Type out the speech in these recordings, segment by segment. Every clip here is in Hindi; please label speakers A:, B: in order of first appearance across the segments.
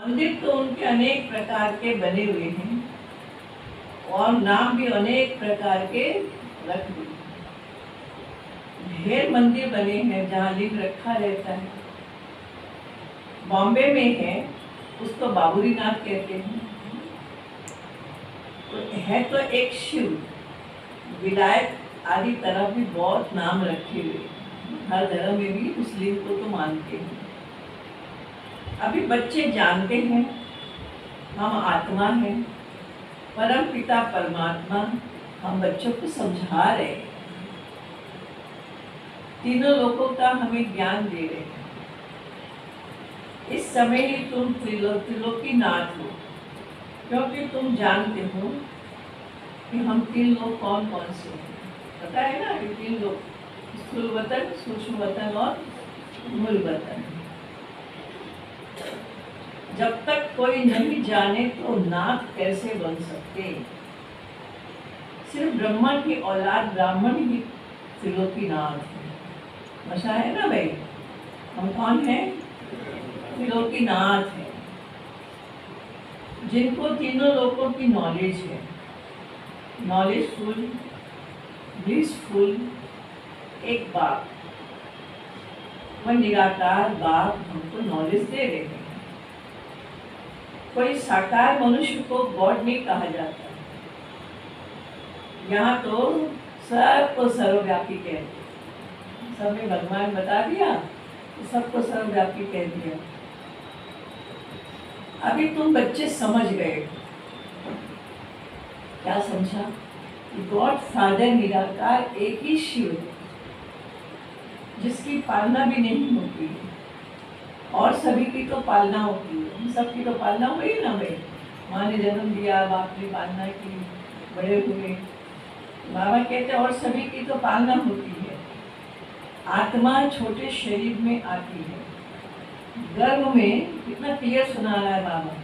A: मंदिर तो उनके अनेक प्रकार के बने हुए हैं और नाम भी अनेक प्रकार के रख दिए। ढेर मंदिर बने हैं जहाँ लिंग रखा रहता है। बॉम्बे में है, उसको बाबूरीनाथ कहते हैं। तो है तो एक शिव, विलायत आदि तरह भी बहुत नाम रखे हुए। हर धर्म में भी उस लिंग को तो मानते हैं। अभी बच्चे जानते हैं हम आत्मा हैं, परम पिता परमात्मा हम बच्चों को समझा रहे हैं, तीनों लोगों का हमें ज्ञान दे रहे हैं। इस समय ही तुम त्रिलोकीनाथ हो, क्योंकि तुम जानते हो कि हम तीन लोग कौन कौन से हैं। पता है ना कि तीन लोग, स्थूल वतन, सूक्ष्म वतन और मूल वतन। जब तक कोई नहीं जाने तो नाथ कैसे बन सकते। सिर्फ ब्रह्मा की औलाद ब्राह्मण ही त्रिलोकीनाथ है। मशा है ना भाई, हम कौन है? त्रिलोकीनाथ है, जिनको तीनों लोगों की नॉलेज है। नॉलेजफुल, ब्लिसफुल एक बाप, वह निराकार बाप हमको नॉलेज दे रहे हैं। कोई साकार मनुष्य को गॉड नहीं कहा जाता। यहाँ तो सबको सर्वव्यापी कहते हैं। सब में भगवान बता दिया तो सबको सर्वव्यापी कह दिया। अभी तुम बच्चे समझ गए। क्या समझा? गॉड फादर निराकार एक ही शिव है, जिसकी पालना भी नहीं होती है और सभी की तो पालना होती है। सबकी तो पालना हुई ना भाई। माँ ने जन्म दिया, बाप ने पालना की, बड़े हुए। बाबा कहते और सभी की तो पालना होती है। आत्मा छोटे शरीर में आती है, गर्भ में, कितना क्लियर सुना रहा है बाबा,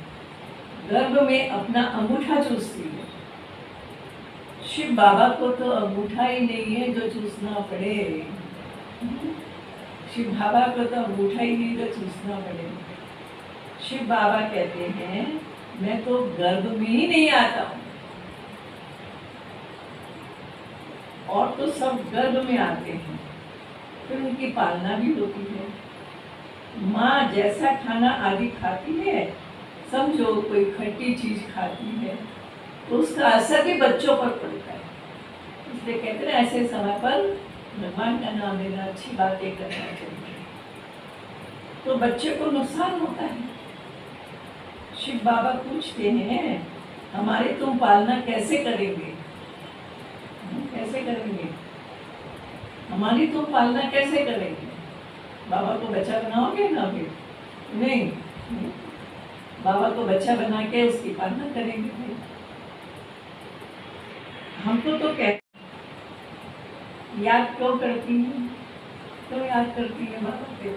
A: गर्भ में अपना अंगूठा चूसती है। शिव बाबा को तो अंगूठा ही नहीं है जो चूसना पड़े। शिव बाबा को तो अंगूठा ही नहीं जो चूसना पड़े। शिव बाबा कहते हैं मैं तो गर्भ में ही नहीं आता हूँ, और तो सब गर्भ में आते हैं, फिर उनकी पालना भी होती है। माँ जैसा खाना आदि खाती है, समझो कोई खट्टी चीज खाती है तो उसका असर भी बच्चों पर पड़ता है। इसलिए कहते हैं ऐसे समय पर भगवान का नाम लेना, अच्छी बातें करना चाहिए, तो बच्चे को नुकसान होता है। शिव बाबा पूछते हैं हमारी तुम पालना कैसे करेंगे? कैसे करेंगे? हमारी तुम पालना कैसे करेंगे? बाबा को बच्चा बनाओगे ना? फिर नहीं, बाबा को बच्चा बना के उसकी पालना करेंगे। हमको तो कहते याद क्यों करती है? क्यों याद करती है बाबा के?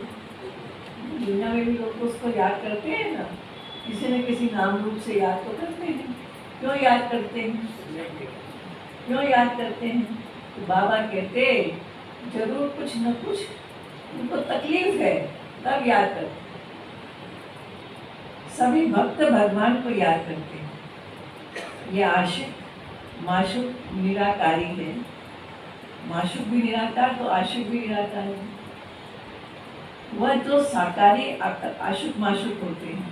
A: दुनिया में भी लोग उसको याद करते हैं ना, किसी न किसी नाम रूप से याद तो करते हैं। क्यों याद करते हैं? क्यों याद करते हैं? तो बाबा कहते जरूर कुछ न कुछ उनको तकलीफ है, तब याद करते। सभी भक्त भगवान को याद करते हैं। ये आशिक माशुक निराकारी है। माशुक भी निराकार तो आशिक भी निराकार है। वह तो साकारी आशुक माशुक होते हैं,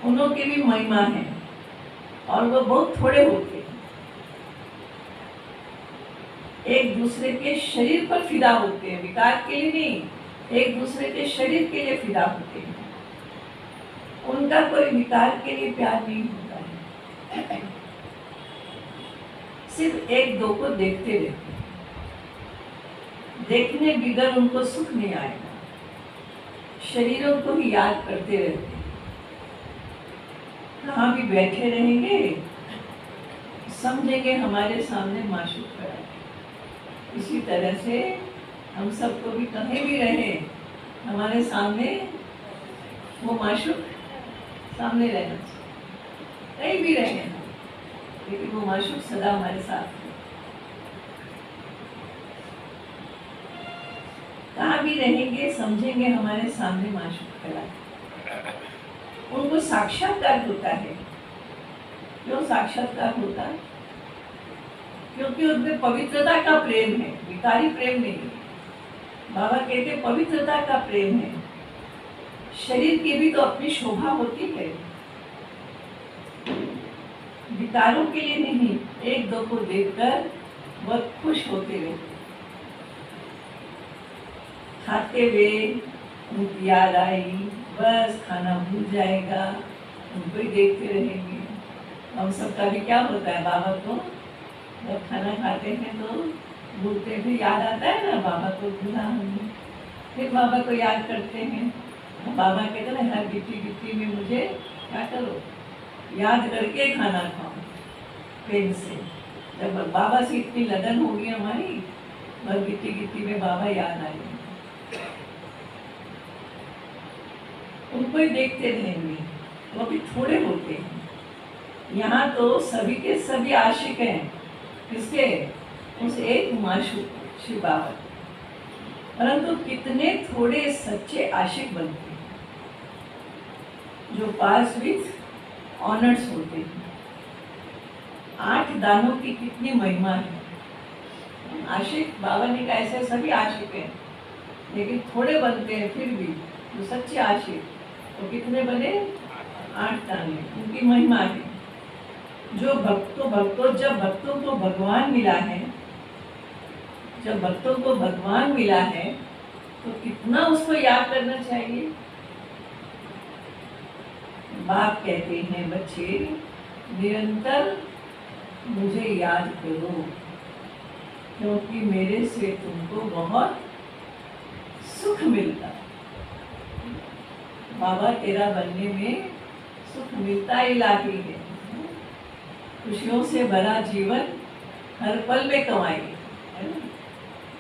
A: उन्हों की भी महिमा है और वह बहुत थोड़े होते हैं। एक दूसरे के शरीर पर फिदा होते हैं, विकार के लिए नहीं, एक दूसरे के शरीर के लिए फिदा होते हैं। उनका कोई विकार के लिए प्यार नहीं होता है। सिर्फ एक दो को देखते रहते, देखने बिगर उनको सुख नहीं आएगा। शरीरों को ही याद करते रहते, कहाँ भी बैठे रहेंगे, समझेंगे हमारे सामने माशूक खड़ा है। इसी तरह से हम सबको भी कहीं भी रहे, हमारे सामने वो माशूक सामने रहना चाहिए। कहीं भी रहे हम, लेकिन वो माशूक सदा हमारे साथ है। कहाँ भी रहेंगे, समझेंगे हमारे सामने माशूक खड़ा है। उनको साक्षात्कार होता है। क्यों साक्षात्कार होता है? क्योंकि उनमें पवित्रता का प्रेम है, विकारी प्रेम नहीं है। बाबा कहते पवित्रता का प्रेम है। शरीर की भी तो अपनी शोभा होती है, विकारों के लिए नहीं। एक दो को देखकर वह खुश होते रहते, खाते हुए उनकी याद आई, बस खाना भूल जाएगा, उनको ही देखते रहेंगे। हम सबका भी क्या होता है, बाबा को जब खाना खाते हैं तो भूलते हैं, फिर याद आता है ना बाबा को भूला हमने, फिर बाबा को याद करते हैं। बाबा कहते हैं हर गिट्टी गिट्टी में मुझे क्या करो, याद करके खाना खाओ प्रेम से। जब बाबा से इतनी लगन होगी हमारी, हर गिट्टी गिट्टी में बाबा याद आएंगे, उनको ही देखते रहेंगे। वो भी थोड़े होते हैं। यहाँ तो सभी के सभी आशिक हैं, किसके? उस एक माशूक शिव बाबा। परंतु कितने थोड़े सच्चे आशिक बनते हैं जो पास विथ ऑनर्स होते हैं। 8 दानों की कितनी महिमा है। आशिक बाबा ने कहा ऐसे सभी आशिक हैं, लेकिन थोड़े बनते हैं। फिर भी जो सच्चे आशिक तो कितने बने? 8 दाने, उनकी महिमा है। जो भक्तों जब भक्तों को भगवान मिला है, जब भक्तों को भगवान मिला है तो कितना उसको याद करना चाहिए। बाप कहते हैं बच्चे निरंतर मुझे याद करो, क्योंकि मेरे से तुमको बहुत सुख मिलता। बाबा तेरा बनने में सुख मिलता इलाही है। खुशियों से भरा जीवन हर पल में कमाएंगे, है ना?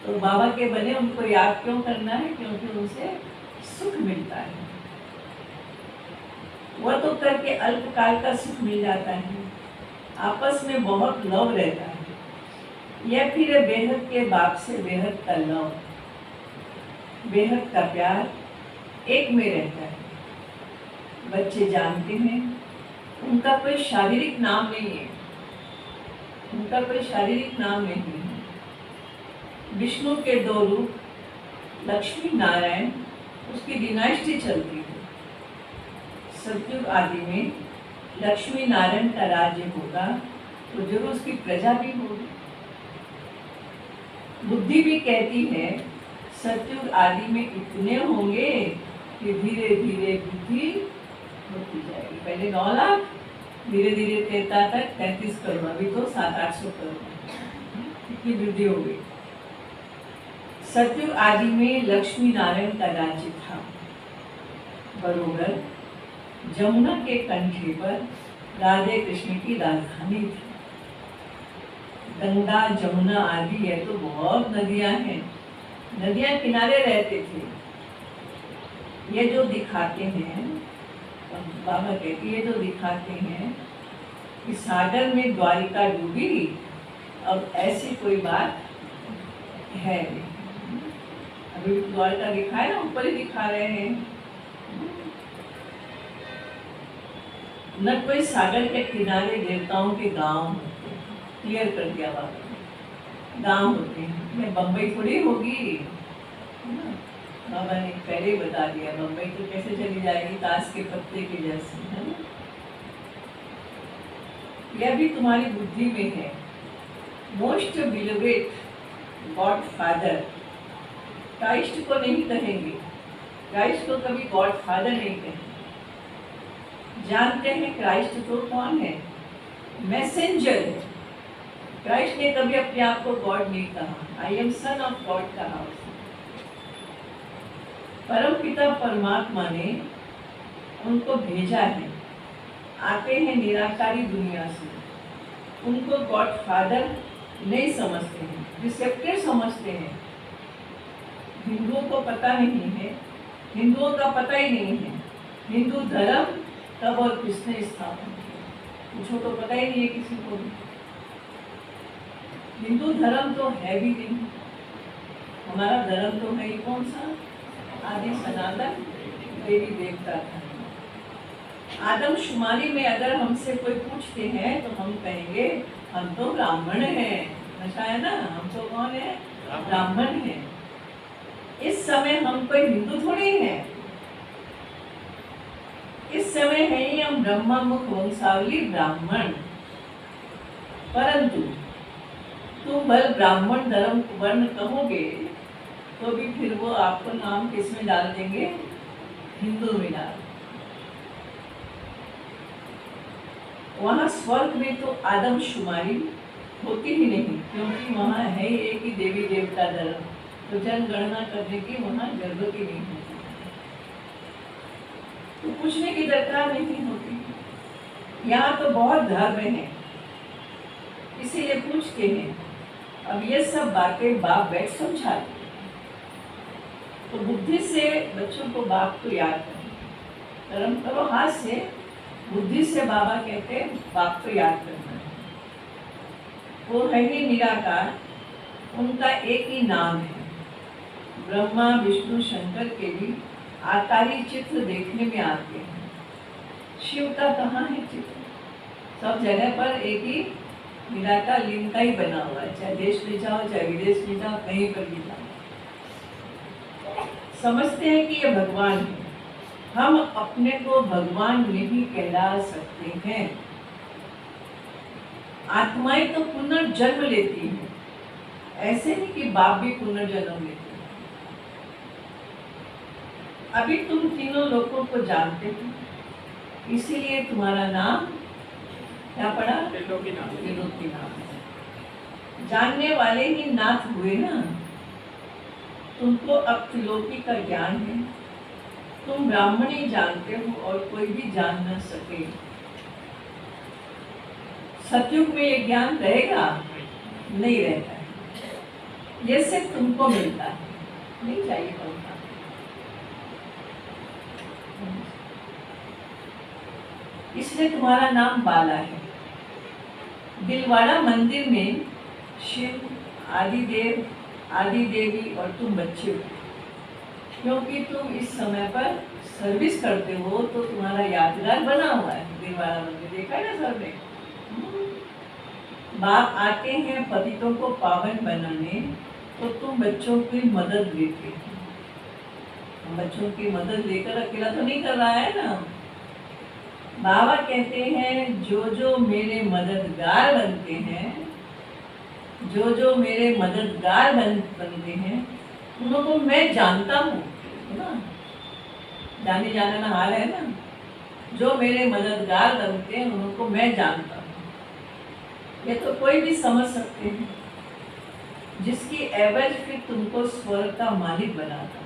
A: तो बाबा के बने उनको याद क्यों करना है? क्योंकि उनसे सुख मिलता है। वह तो करके अल्पकाल का सुख मिल जाता है, आपस में बहुत लव रहता है। यह फिर बेहद के बाप से बेहद का लव, बेहद का प्यार एक में रहता है। बच्चे जानते हैं उनका कोई शारीरिक नाम नहीं है, उनका कोई शारीरिक नाम नहीं है। विष्णु के 2 रूप लक्ष्मी नारायण, उसकी डिनाइस्टी चलती है। सतयुग आदि में लक्ष्मी नारायण का राज्य होगा तो जरूर उसकी प्रजा भी होगी। बुद्धि भी कहती है सतयुग आदि में इतने होंगे कि धीरे धीरे बुद्धि होती जाएगी। पहले 9 लाख, धीरे धीरे 33 करोड़, अभी तो 700-800 करोड़, इतनी वृद्धि हो गई। सतयुग आदि में लक्ष्मी नारायण का राज्य था। बरोबर जमुना के कंठे पर राधे कृष्ण की राजधानी थी। गंगा जमुना आदि है तो बहुत नदियां हैं, नदियां किनारे रहते थे। ये जो दिखाते हैं, बाबा कहते ये जो दिखाते हैं कि सागर में द्वारिका डूबी, अब ऐसी कोई बात है नहीं। अभी द्वारिका दिखाए ना, ऊपर ही दिखा रहे हैं। न कोई सागर के किनारे देवताओं के गांव होते हैं, क्लियर कर दिया बाबा, गांव होते हैं। मैं बम्बई थोड़ी होगी, बाबा ने पहले ही बता दिया, बम्बई तो कैसे चली जाएगी, ताश के पत्ते के जैसे, है ना? यह भी तुम्हारी बुद्धि में है। Most beloved God father, Christ को नहीं कहेंगे, क्राइस्ट को कभी गॉड फादर नहीं कहेंगे। जानते हैं क्राइस्ट तो कौन है? मैसेंजर है। क्राइस्ट ने कभी अपने आप को गॉड नहीं कहा, I am son of God कहा उसने। परम पिता परमात्मा ने उनको भेजा है, आते हैं निराकारी दुनिया से। उनको गॉड फादर नहीं समझते हैं, रिसेप्टर समझते हैं। हिंदुओं को पता नहीं है, हिंदुओं का पता ही नहीं है हिंदू धर्म कब और किसने स्थापन किया, मुझे तो पता ही नहीं है किसी को भी। हिंदू धर्म तो है भी नहीं, हमारा धर्म तो है ही कौन सा? आदि सनातन देवी देवता था। आदमशुमारी में अगर हमसे कोई पूछते हैं तो हम कहेंगे हम तो ब्राह्मण हैं। अच्छा है ना, हम तो कौन है? ब्राह्मण हैं। इस समय हम कोई हिंदू थोड़ी हैं। इस समय है ही हम ब्रह्मा मुख वंशावली ब्राह्मण। परंतु तुम भल ब्राह्मण धर्म वर्ण कहोगे तो भी फिर वो आपको नाम किसमें डाल देंगे? हिंदू में डाल। वहां स्वर्ग में तो आदमशुमारी होती ही नहीं, क्योंकि वहां है ही एक ही देवी देवता धर्म, तो जनगणना करने की वहां जरूरत ही नहीं होती, तो पूछने की दरकार नहीं होती। यहाँ तो बहुत धर्म है, इसीलिए पूछते हैं। अब ये सब बातें बाप बैठ समझाते, तो बुद्धि से बच्चों को बाप को याद करें। कर्म करो हाथ से, बुद्धि से बाबा कहते हैं बाप को याद करना है। वो है ही निराकार, उनका एक ही नाम है। ब्रह्मा विष्णु शंकर के भी आकारी चित्र देखने में आते हैं। शिव का कहाँ है चित्र? सब जगह पर एक ही निराकार लिंग का ही बना हुआ है, चाहे देश में जाओ चाहे विदेश में जाओ, कहीं पर भी जाओ। समझते हैं कि ये भगवान है। हम अपने को भगवान नहीं कहला सकते हैं। आत्माएं तो पुनर्जन्म लेती हैं, ऐसे नहीं कि बाप भी पुनर्जन्म लेते हैं। अभी तुम तीनों लोगों को जानते हो, इसीलिए तुम्हारा नाम क्या पड़ा? त्रिलोकीनाथ। जानने वाले ही नाथ हुए ना। तुमको अब त्रिलोकी का ज्ञान है, तुम ब्राह्मण ही जानते हो और कोई भी जान न सके। सतयुग में ये ज्ञान रहेगा? नहीं रहता है। ये सिर्फ तुमको मिलता है, नहीं चाहिए तुमको। इसलिए तुम्हारा नाम बाला है। दिलवाड़ा मंदिर में शिव, आदिदेव, आदि देवी और तुम बच्चे हो, क्योंकि तुम इस समय पर सर्विस करते हो, तो तुम्हारा यादगार बना हुआ है दिलवाड़ा मंदिर। देखा है ना सबने? बाप आते हैं पतितों को पावन बनाने, तो तुम बच्चों की मदद लेते हो। बच्चों की मदद लेकर अकेला तो नहीं कर रहा है ना। बाबा कहते हैं जो जो मेरे मददगार बनते हैं, जो जो मेरे मददगार बनते हैं, उनको मैं जानता हूँ, है ना? जाने जाने ना हाल है ना। जो मेरे मददगार बनते हैं उनको मैं जानता हूँ। ये तो कोई भी समझ सकते हैं, जिसकी एवज फिर तुमको स्वर्ग का मालिक बनाता।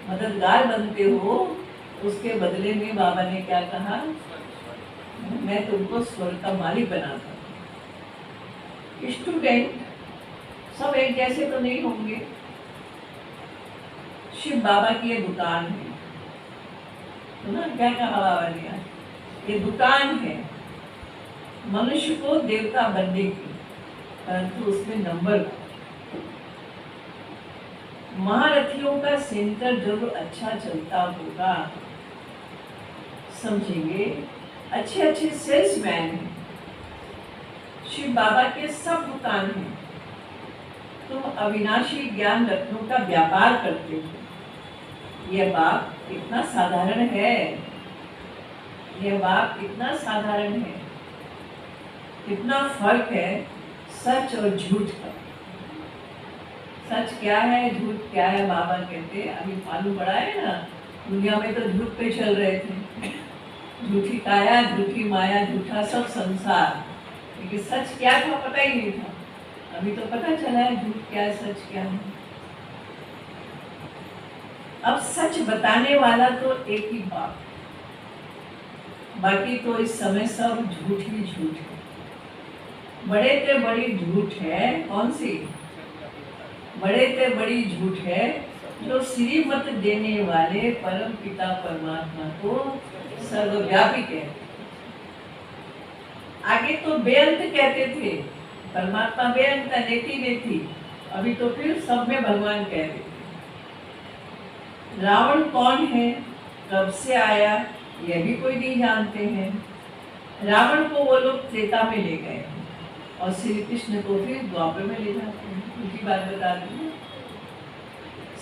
A: मददगार बनते हो, उसके बदले में बाबा ने क्या कहा? मैं तुमको स्वर्ग का मालिक बनाता हूँ। स्टूडेंट सब एक जैसे तो नहीं होंगे। शिव बाबा की ये दुकान है, तो ना क्या कहा बाबा ने? ये दुकान है मनुष्य को देवता बनने की, परंतु उसमें नंबर। महारथियों का सेंटर जब अच्छा चलता होगा, समझेंगे अच्छे अच्छे सेल्समैन हैं। शिव बाबा के सब दुकान हैं। तुम अविनाशी ज्ञान रत्नों का व्यापार करते हो। यह बाप कितना साधारण है, यह बाप कितना साधारण है। कितना फर्क है सच और झूठ का। सच क्या है, झूठ क्या है? बाबा कहते हैं अभी मालूम पड़ा है ना, दुनिया में तो झूठ पे चल रहे थे। झूठी काया, झूठी माया, झूठा सब संसार, लेकिन सच क्या था पता ही नहीं था। अभी तो पता चला है झूठ क्या है, सच क्या है। अब सच बताने वाला तो एक ही बाप, बाकी तो इस समय सब झूठ ही झूठ है। बड़े ते बड़ी झूठ है कौन सी? बड़े ते बड़ी झूठ है जो श्रीमत देने वाले परम पिता परमात्मा को सर्वव्यापी कहते। आगे तो बेअंत कहते थे, परमात्मा बेअंत नेति नेति, अभी तो फिर सब में भगवान कहते थे। रावण कौन है, कब से आया, यह भी कोई नहीं जानते हैं। रावण को वो लोग त्रेता में ले गए और श्री कृष्ण को फिर द्वापर में ले जाते हैं। उनकी बात बता दी।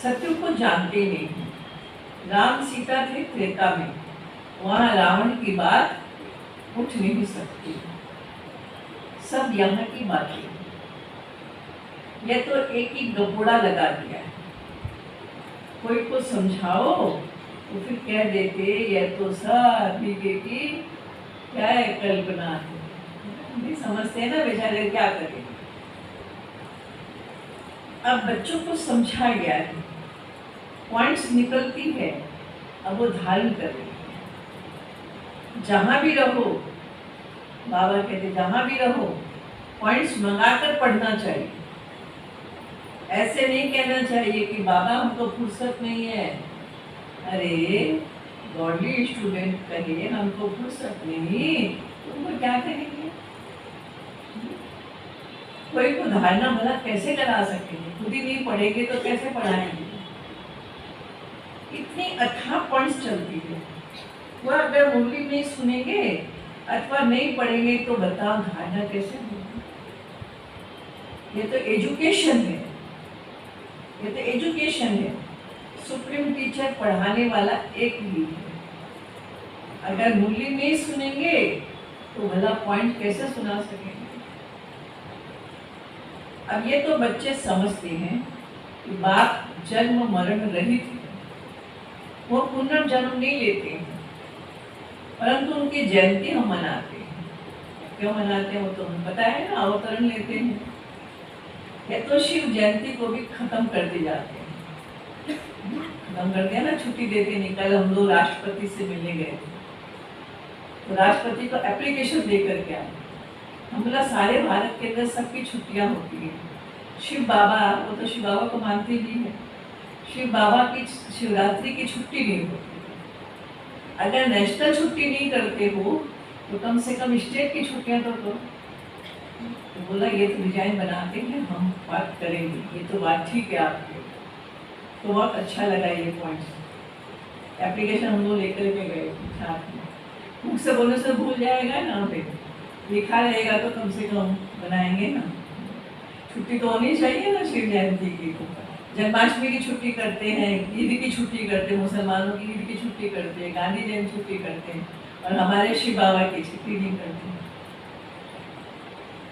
A: सत्युग को जानते ही नहीं। राम सीता थे त्रेता में, वहां रावण की बात उठ नहीं सकती। सब यहाँ की बातें, यह तो एक ही गपोड़ा लगा दिया है। कोई को समझाओ तो फिर कह देते यह तो सब की क्या है, कल्पना है। नहीं समझते हैं ना बेचारे, क्या करें। अब बच्चों को समझा गया है, पॉइंट्स निकलती है, अब वो धारण कर रहे हैं। जहां भी रहो, बाबा कहते जहां भी रहो पॉइंट्स मंगाकर पढ़ना चाहिए। ऐसे नहीं कहना चाहिए कि बाबा हमको फुर्सत नहीं है। अरे गॉडली स्टूडेंट कहिए हमको फुर्सत नहीं, तुमको क्या कहेंगे। कोई को धारणा भला कैसे करा सकेंगे, खुद ही नहीं पढ़ेंगे तो कैसे पढ़ाएंगे। इतनी अथाह पॉइंट्स चलती है, वो अगर मुरली नहीं सुनेंगे अथवा नहीं पढ़ेंगे तो बताओ धारणा कैसे होगी। ये तो एजुकेशन है, ये तो एजुकेशन है। सुप्रीम टीचर पढ़ाने वाला एक ही है। अगर मुरली नहीं सुनेंगे तो भला पॉइंट कैसे सुना सकेंगे। अब ये तो बच्चे समझते हैं कि बाप जन्म मरण रहित है, वो पुनर्जन्म नहीं लेते हैं, परंतु उनकी जयंती हम मनाते हैं। क्यों मनाते हैं वो तो हमें पता है ना, अवतरण लेते हैं। ये तो शिव जयंती को भी खत्म करते जाते हैं, खत्म करते हैं ना, छुट्टी देते नहीं। कल हम लोग राष्ट्रपति से मिलने गए थे, तो राष्ट्रपति को एप्लीकेशन देकर के आए। हम बोला सारे भारत के अंदर सबकी छुट्टियां होती है, शिव बाबा, वो तो शिव बाबा को मानते भी है, शिव बाबा की शिवरात्रि की छुट्टी नहीं होती। अगर नेशनल छुट्टी नहीं करते हो तो कम से कम स्टेट की छुट्टियां तो करो। तो बोला ये तो डिजाइन बनाते हैं, हम बात करेंगे, ये तो बात ठीक है आपकी। तो बहुत अच्छा लगा ये पॉइंट। एप्लीकेशन हम लोग लेकर के गए साथ में, मुख से बोलने से भूल जाएगा ना, फिर लिखा रहेगा तो कम से कम बनाएंगे ना। छुट्टी तो होनी चाहिए ना शिव जयंती की। जन्माष्टमी की छुट्टी करते हैं, ईद की छुट्टी करते हैं, मुसलमानों की ईद की छुट्टी करते हैं, गांधी जयंती छुट्टी करते हैं, और हमारे शिव बाबा की छुट्टी नहीं करते हैं।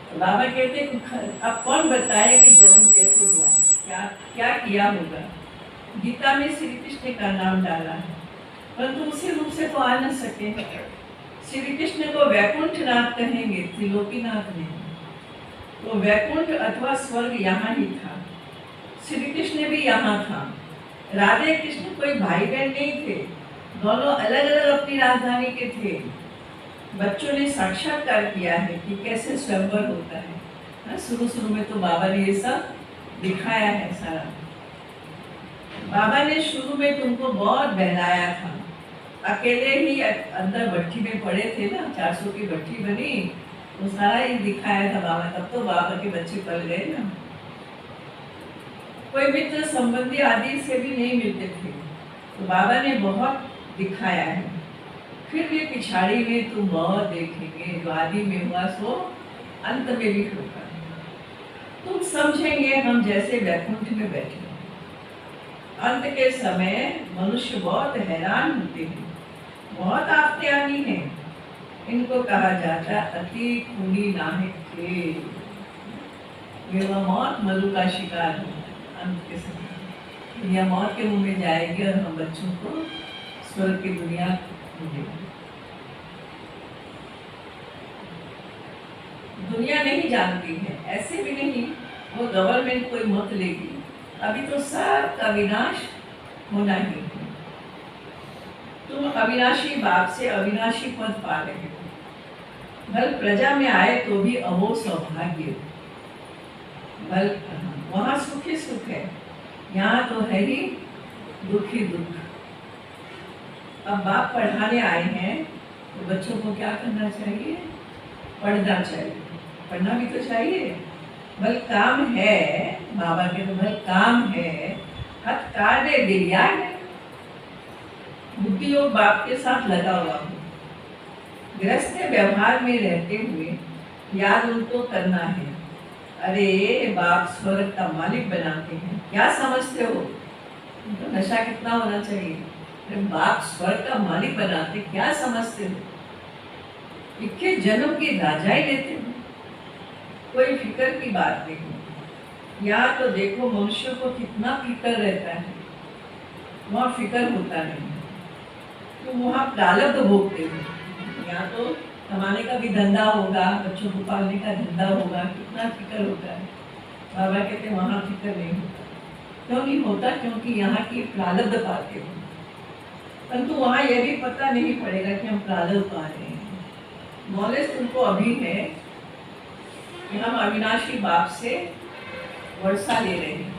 A: तो बाबा कहते हैं अब कौन बताए कि जन्म कैसे हुआ, क्या क्या किया होगा। गीता में श्री कृष्ण का नाम डाला है, परंतु उसी रूप से तो आ न सके। श्री कृष्ण को वैकुंठनाथ कहेंगे, त्रिलोकीनाथ नहीं। तो वैकुंठ अथवा स्वर्ग यहाँ ही था, श्री कृष्ण भी यहाँ था। राधे कृष्ण कोई भाई बहन नहीं थे, दोनों अलग अलग अपनी राजधानी के थे। बच्चों ने साक्षात्कार किया है कि कैसे स्वयंवर होता है। शुरू शुरू में तो बाबा ने ये सब दिखाया है सारा। बाबा ने शुरू में तुमको बहुत बहलाया था, अकेले ही अंदर भट्टी में पड़े थे ना, 400 की भट्टी बनी, तो सारा ही दिखाया था बाबा। तब तो बाबा के बच्चे पल गए ना। कोई मित्र संबंधी आदि से भी नहीं मिलते थे, तो बाबा ने बहुत दिखाया है। फिर भी पिछाड़ी में तुम बहुत देखेंगे, जो आदि में हुआ सो अंत में भी होगा। तुम समझेंगे हम जैसे वैकुंठ में बैठे। अंत के समय मनुष्य बहुत हैरान होते हैं, बहुत आफतें आनी है। इनको कहा जाता अति खूनी नाहिक थे, वे वह मौत मलू का शिकार हो। अंत के समय दुनिया मौत के मुंह में जाएगी और हम बच्चों को स्वर्ग की दुनिया मिलेगी। दुनिया नहीं जानती है, ऐसे भी नहीं वो गवर्नमेंट कोई मत लेगी। अभी तो सबका विनाश होना ही है। तुम अविनाशी बाप से अविनाशी पद पा रहे हो। भल प्रजा में आए तो भी अहो सौभाग्य, भल वहाँ सुख ही सुख है, यहाँ तो है ही दुख ही दुख। अब बाप पढ़ाने आए हैं तो बच्चों को क्या करना चाहिए? पढ़ना चाहिए, पढ़ना भी तो चाहिए। भल काम है, बाबा के तो भल काम है, हथ काटे दिलिया है। बुद्धि योग बाप के साथ लगा हुआ हो। गृहस्थ व्यवहार में रहते हुए याद उनको करना है, अरे बाप स्वर्ग का मालिक बनाते हैं, क्या समझते हो? तो नशा कितना होना चाहिए? अरे बाप स्वर्ग का मालिक बनाते, क्या समझते हो? इक्के जन्म के राजा ही लेते हो, कोई फिक्र की बात नहीं। यहाँ तो देखो मनुष्य को कितना फिक्र रहता है, वहाँ फिक्र होता नहीं, तो वहाँ प्रारब्ध भोगते हो। यहाँ तो कमाने का भी धंधा होगा, बच्चों को पालने का धंधा होगा, कितना फिक्र होता है। बाबा कहते हैं वहाँ फिक्र नहीं होता। क्यों नहीं होता? क्योंकि यहाँ की प्रारब्ध पाते हो, परंतु वहाँ यह भी पता नहीं पड़ेगा कि हम प्रारब्ध पा रहे हैं। नॉलेज तुमको अभी है कि हम अविनाशी बाप से वर्षा ले रहे हैं।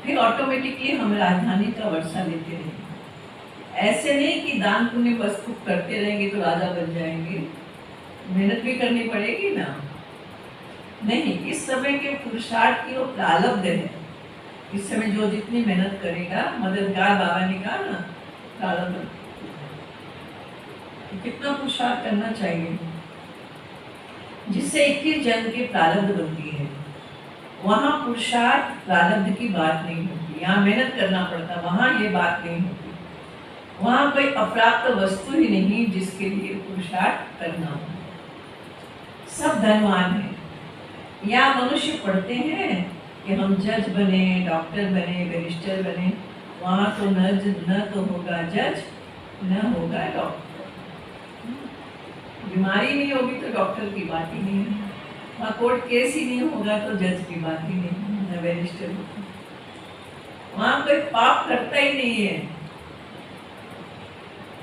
A: फिर ऑटोमेटिकली हम राजधानी का वर्षा लेते रहेंगे। ऐसे नहीं कि दान पुण्य वस्तु करते रहेंगे तो राजा बन जाएंगे, मेहनत भी करनी पड़ेगी ना। नहीं, इस समय के पुरुषार्थ की वो प्रारब्ध है। इस समय जो जितनी मेहनत करेगा, मददगार बाबा ने कहा ना, प्रारब्ध कितना पुरुषार्थ करना चाहिए जिससे 21 जन्म की प्रारब्ध बनती है। वहाँ पुरुषार्थ प्रारब्ध की बात नहीं होती, यहाँ मेहनत करना पड़ता, वहाँ ये बात नहीं होती। वहाँ कोई अप्राप्त वस्तु ही नहीं जिसके लिए पुरुषार्थ करना हो। सब धनवान है। यहाँ मनुष्य पढ़ते हैं कि हम जज बने, डॉक्टर बने, बैरिस्टर बने। वहाँ तो न तो होगा जज, न होगा डॉक्टर। बीमारी नहीं होगी तो डॉक्टर की बात ही नहीं है। वहाँ कोर्ट केस ही नहीं होगा तो जज की बात ही नहीं, न बैरिस्टर होगा। वहाँ कोई पाप करता ही नहीं है,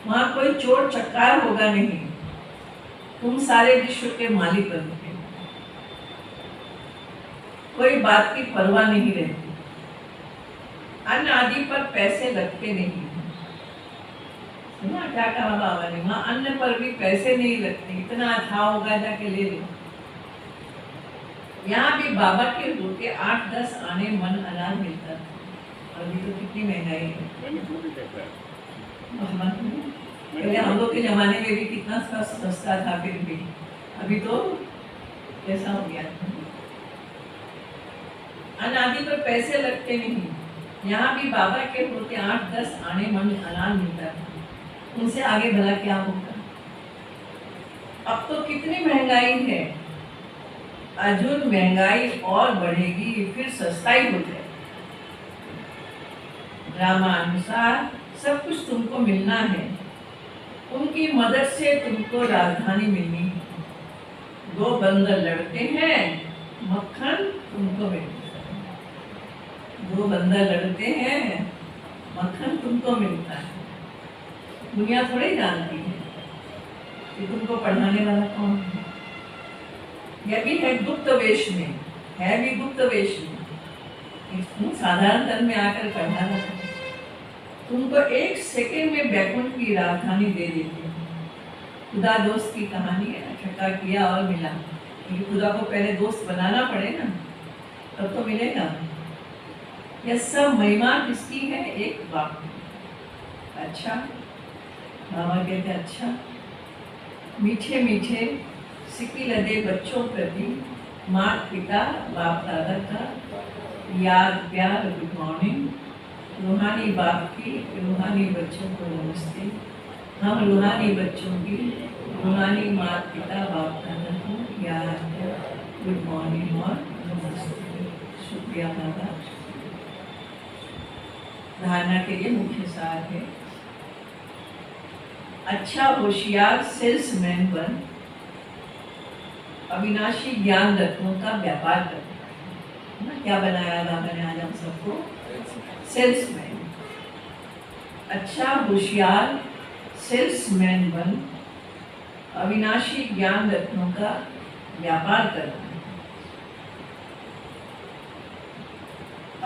A: वहाँ कोई चोर चक्कार होगा नहीं। तुम सारे विश्व के मालिक बनते हो, कोई बात की परवाह नहीं रहती। अन्न आदि पर पैसे लगते नहीं। सुना क्या कहा बाबा ने? वहाँ अन्न पर भी पैसे नहीं लगते, इतना अच्छा होगा जाके ले लो। यहाँ भी बाबा के होते 8-10 आने मन अनाज मिलता था। अभी तो कितनी महंगाई है। पहले हम लोग के जमाने में भी कितना सस्ता था, फिर भी अभी तो कैसा हो गया। अनादि पर पैसे लगते नहीं। यहाँ भी बाबा के होते 8-10 आने मन अनाज मिलता था। उनसे आगे भला क्या होगा? अब तो कितनी महंगाई है, अजून महंगाई और बढ़ेगी, फिर सस्ताई हो जाएगी। ड्रामानुसार सब कुछ तुमको मिलना है, उनकी मदद से तुमको राजधानी मिलनी है। दो बंदर लड़ते हैं, मक्खन तुमको मिलता है। दो बंदर लड़ते हैं, मक्खन तुमको मिलता है। दुनिया थोड़ी जानती है कि तुमको पढ़ाने वाला कौन है। यह भी है गुप्त वेश में, है भी गुप्त वेश में। साधारण तन में आकर पढ़ाना तुमको 1 सेकेंड में बैकुंठ की राजधानी दे देती है। खुदा दोस्त की कहानी है, इकट्ठा किया और मिला। क्योंकि खुदा को पहले दोस्त बनाना पड़े ना, तब तो मिलेगा। यह सब महिमा किसकी है? एक बाप। अच्छा, बाबा कहते अच्छा, मीठे मीठे सिक्की लदे बच्चों प्रति माता पिता बाप दादा का याद प्यार, गुड मॉर्निंग। रूहानी बाप की रूहानी बच्चों को नमस्ते। हम रूहानी बच्चों की रूहानी माता पिता बाप दादा को याद प्यार, गुड मॉर्निंग और नमस्ते। शुक्रिया दादा। धारणा के लिए मुख्य सार है, अच्छा होशियार सेल्समैन बन अविनाशी ज्ञान रत्नों का व्यापार करना है। क्या बनाया बाबा ने आज हम सबको? सेल्समैन। अच्छा होशियार सेल्समैन बन अविनाशी ज्ञान रत्नों का व्यापार करना है।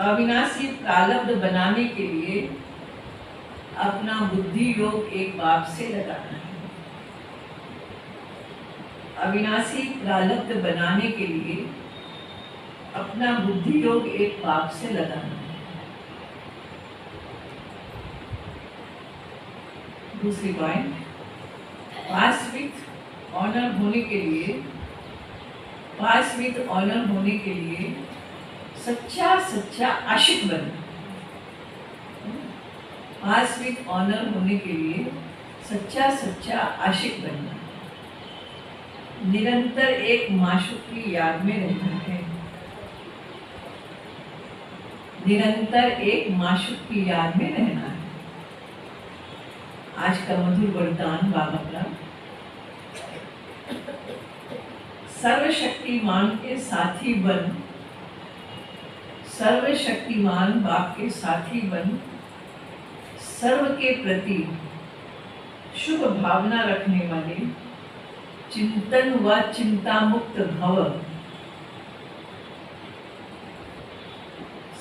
A: अविनाशी प्रारब्ध बनाने के लिए अपना बुद्धि योग एक बाप से लगाना है। अविनाशी प्रारब्ध बनाने के लिए अपना बुद्धि योग एक बाप से लगाना। दूसरी पॉइंट, पास विथ ऑनर होने के लिए, पास विथ ऑनर होने के लिए सच्चा सच्चा आशिक बनना। पास विथ ऑनर होने के लिए सच्चा सच्चा आशिक बनना। निरंतर एक माशूक की याद में रहना है। निरंतर एक माशूक की याद में रहना है। आज का मधुर वरदान बाबा का, सर्वशक्तिमान के साथी बन, सर्वशक्तिमान बाप के साथी बन, सर्व के प्रति शुभ भावना रखने वाले, चिंतन व चिंता मुक्त भव।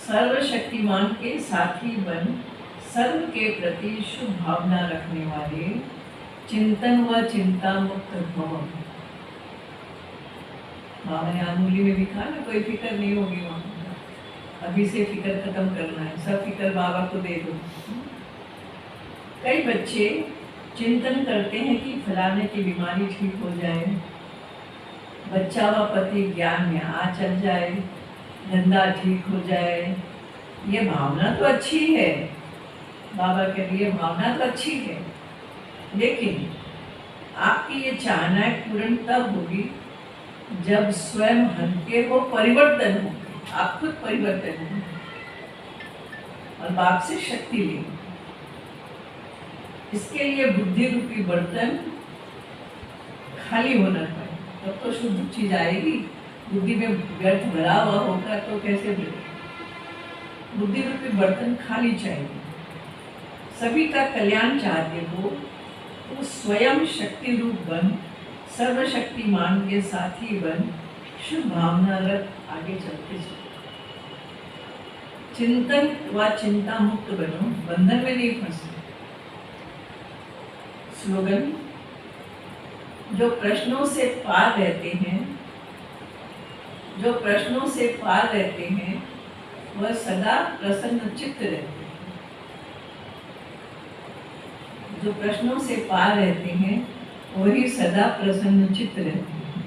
A: सर्वशक्तिमान के साथी बन, सर्व के प्रति शुभ भावना रखने वाले, चिंतन व चिंता मुक्त भव। बाबा ने आंगुली में लिखा ना, कोई फिक्र नहीं होगी वहां, अभी से फिक्र खत्म करना है, सब फिक्र बाबा को दे दो। कई बच्चे चिंतन करते हैं कि फलाने की बीमारी ठीक हो जाए, बच्चा व पति ज्ञान में आ चल जाए, धंधा ठीक हो जाए। ये भावना तो अच्छी है, बाबा के लिए भावना तो अच्छी है, लेकिन आपकी ये चाहना पूर्ण तब होगी जब स्वयं हल्के हो, परिवर्तन हो, आप खुद परिवर्तन हो और बाप से शक्ति ले। इसके लिए बुद्धि रूपी बर्तन खाली होना चाहिए, तब तो शुद्ध चीज आएगी। बुद्धि में व्यर्थ भरा हुआ होगा तो कैसे भरे? बुद्धि रूपी बर्तन खाली चाहिए। सभी का कल्याण चाहते हो तो स्वयं शक्ति रूप बन, सर्वशक्तिमान के साथी बन, शुभ भावना रख आगे चलते चलो। चिंतन व चिंता मुक्त बनो, बंधन में नहीं फंसे। स्लोगन, जो प्रश्नों से पार रहते हैं, जो प्रश्नों से पार रहते हैं वह सदा प्रसन्न चित्त रहते हैं। जो प्रश्नों से पार रहते हैं वही सदा प्रसन्न चित्त रहते हैं।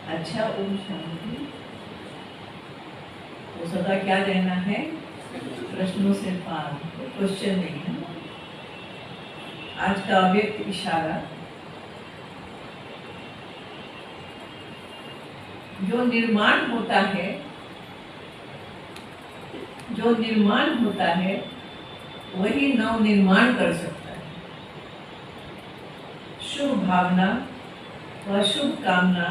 A: अच्छा, ओम शांति। तो सदा क्या रहना है? प्रश्नों से पार, क्वेश्चन नहीं है। आज का अव्यक्त इशारा, जो निर्माण होता है, जो निर्माण होता है वही नव निर्माण कर सकता है। शुभ भावना व शुभ कामना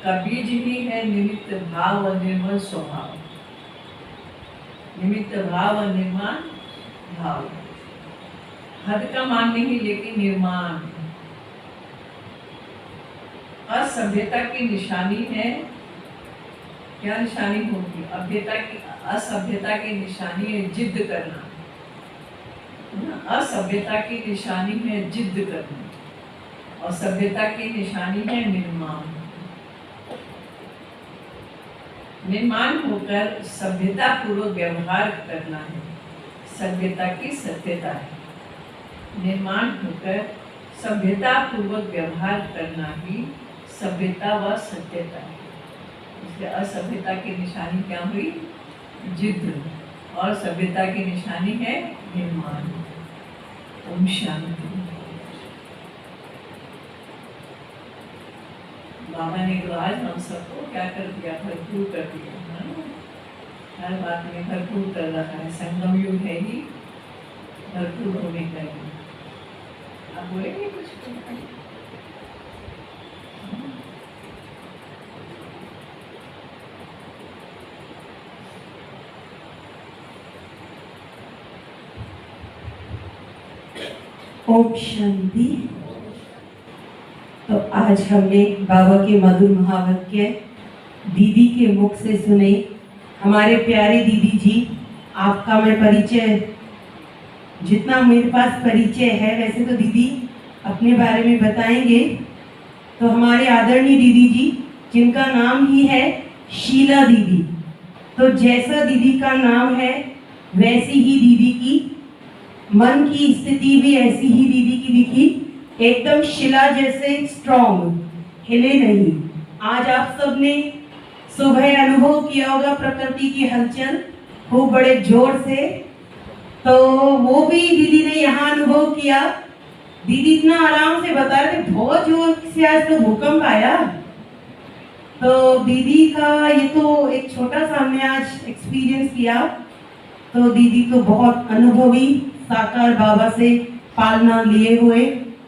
A: का बीज ही है निमित्त भाव और निर्मल स्वभाव। निमित्त भाव और निर्माण भाव, हद का मान नहीं लेकिन निर्माण। असभ्यता की निशानी है, क्या निशानी होगी? असभ्यता की निशानी है जिद करना। असभ्यता की निशानी है जिद करना और सभ्यता की निशानी है निर्माण। निर्माण होकर सभ्यता पूर्वक व्यवहार करना है, सभ्यता की सत्यता है। निर्माण होकर सभ्यता पूर्वक व्यवहार करना ही सभ्यता व सत्यता है। इसलिए असभ्यता की निशानी क्या हुई? जिद, और सभ्यता की निशानी है निर्माण। ओम शांति। बाबा ने तो आज हम सबको क्या कर दिया? भरपूर कर दिया है। हर बात में भरपूर कर रखा है। संगम युग है ही भरपूर होने का ही। आप बोलेंगे कुछ?
B: ओम शांति। तो आज हमने बाबा के मधुर महावाक्य दीदी के मुख से सुने। हमारे प्यारे दीदी जी, आपका मैं परिचय, जितना मेरे पास परिचय है, वैसे तो दीदी अपने बारे में बताएंगे। तो हमारे आदरणीय दीदी जी, जिनका नाम ही है शीला दीदी। तो जैसा दीदी का नाम है वैसी ही दीदी की मन की स्थिति भी ऐसी ही दीदी की दिखी, एकदम शिला जैसे स्ट्रॉन्ग, हिले नहीं। आज आप सबने सुबह अनुभव किया होगा प्रकृति की हलचल खूब बड़े जोर से, तो वो भी दीदी ने यहाँ अनुभव किया। दीदी इतना आराम से बता रहे थे, बहुत जोर से आज तो भूकंप आया। तो दीदी का ये तो एक छोटा सा हमने आज एक्सपीरियंस किया। तो दीदी तो बहुत अनुभवी, साकार बाबा से पालना लिए हुए।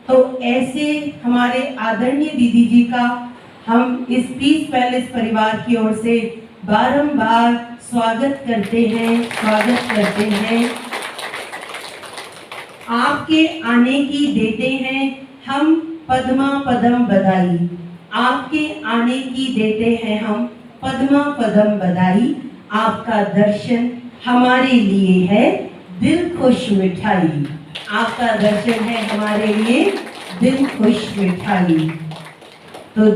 B: तो ऐसे हमारे आदरणीय दीदी जी का हम इस पीस पैलेस परिवार की ओर से बारंबार स्वागत करते हैं। आपके आने की देते हैं हम पद्मा पदम बधाई, आपके आने की देते हैं हम पद्मा पदम बधाई। आपका दर्शन हमारे लिए है दिल खुश मिठाई, आपका दर्शन है हमारे लिए दिल खुश मिठाई। तो